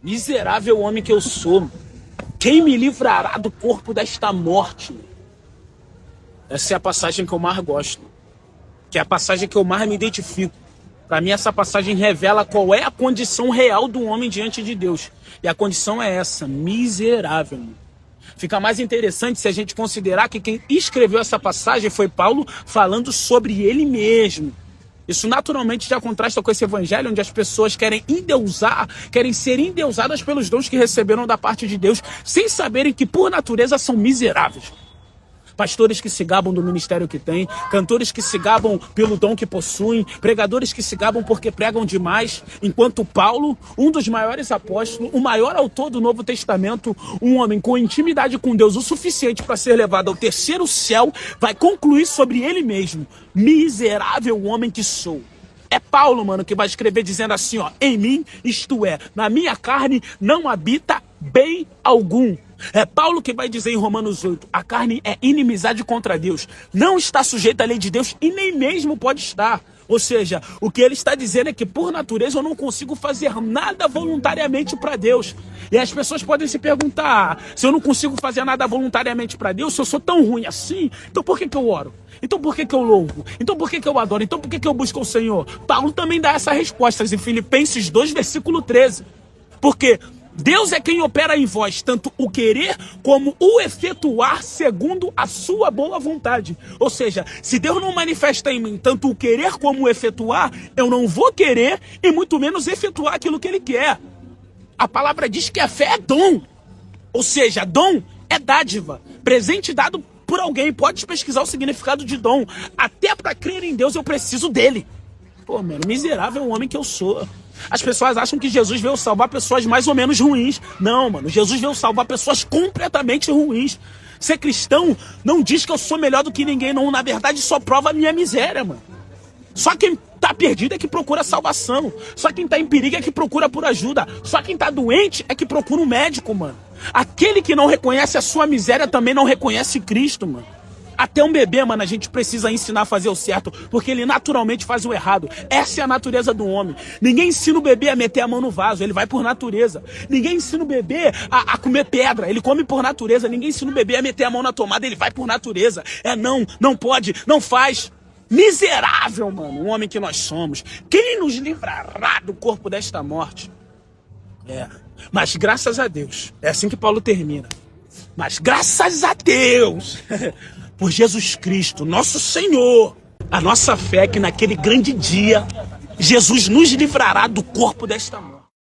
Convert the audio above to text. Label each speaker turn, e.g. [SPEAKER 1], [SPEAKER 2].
[SPEAKER 1] Miserável homem que eu sou. Quem me livrará do corpo desta morte? Essa é a passagem que eu mais gosto. Que é a passagem que eu mais me identifico. Para mim, essa passagem revela qual é a condição real do homem diante de Deus. E a condição é essa, miserável. Fica mais interessante se a gente considerar que quem escreveu essa passagem foi Paulo falando sobre ele mesmo. Isso naturalmente já contrasta com esse evangelho onde as pessoas querem endeusar, querem ser endeusadas pelos dons que receberam da parte de Deus, sem saberem que por natureza são miseráveis. Pastores que se gabam do ministério que têm, cantores que se gabam pelo dom que possuem, pregadores que se gabam porque pregam demais, enquanto Paulo, um dos maiores apóstolos, o maior autor do Novo Testamento, um homem com intimidade com Deus o suficiente para ser levado ao terceiro céu, vai concluir sobre ele mesmo: miserável homem que sou. É Paulo, mano, que vai escrever dizendo assim, ó: em mim, isto é, na minha carne, não habita bem algum. É Paulo que vai dizer em Romanos 8, a carne é inimizade contra Deus, não está sujeita à lei de Deus e nem mesmo pode estar. Ou seja, o que ele está dizendo é que por natureza eu não consigo fazer nada voluntariamente para Deus. E as pessoas podem se perguntar, se eu não consigo fazer nada voluntariamente para Deus, se eu sou tão ruim assim, então por que eu oro? Então por que eu louvo? Então por que eu adoro? Então por que eu busco o Senhor? Paulo também dá essas respostas em Filipenses 2, versículo 13. Porque Deus é quem opera em vós, tanto o querer como o efetuar segundo a sua boa vontade. Ou seja, se Deus não manifesta em mim tanto o querer como o efetuar, eu não vou querer e muito menos efetuar aquilo que Ele quer. A palavra diz que a fé é dom. Ou seja, dom é dádiva, presente dado por alguém. Pode pesquisar o significado de dom. Até para crer em Deus eu preciso dele. Pô, mano, miserável homem que eu sou. As pessoas acham que Jesus veio salvar pessoas mais ou menos ruins. Não, mano, Jesus veio salvar pessoas completamente ruins. Ser cristão não diz que eu sou melhor do que ninguém, não. Na verdade, só prova a minha miséria, mano. Só quem tá perdido é que procura salvação. Só quem tá em perigo é que procura por ajuda. Só quem tá doente é que procura um médico, mano. Aquele que não reconhece a sua miséria também não reconhece Cristo, mano. Até um bebê, mano, a gente precisa ensinar a fazer o certo, porque ele naturalmente faz o errado. Essa é a natureza do homem. Ninguém ensina o bebê a meter a mão no vaso, ele vai por natureza. Ninguém ensina o bebê a comer pedra, ele come por natureza. Ninguém ensina o bebê a meter a mão na tomada, ele vai por natureza. Não pode, não faz. Miserável, mano, o homem que nós somos. Quem nos livrará do corpo desta morte? Mas graças a Deus, é assim que Paulo termina. Mas graças a Deus, por Jesus Cristo, nosso Senhor, a nossa fé é que naquele grande dia, Jesus nos livrará do corpo desta morte.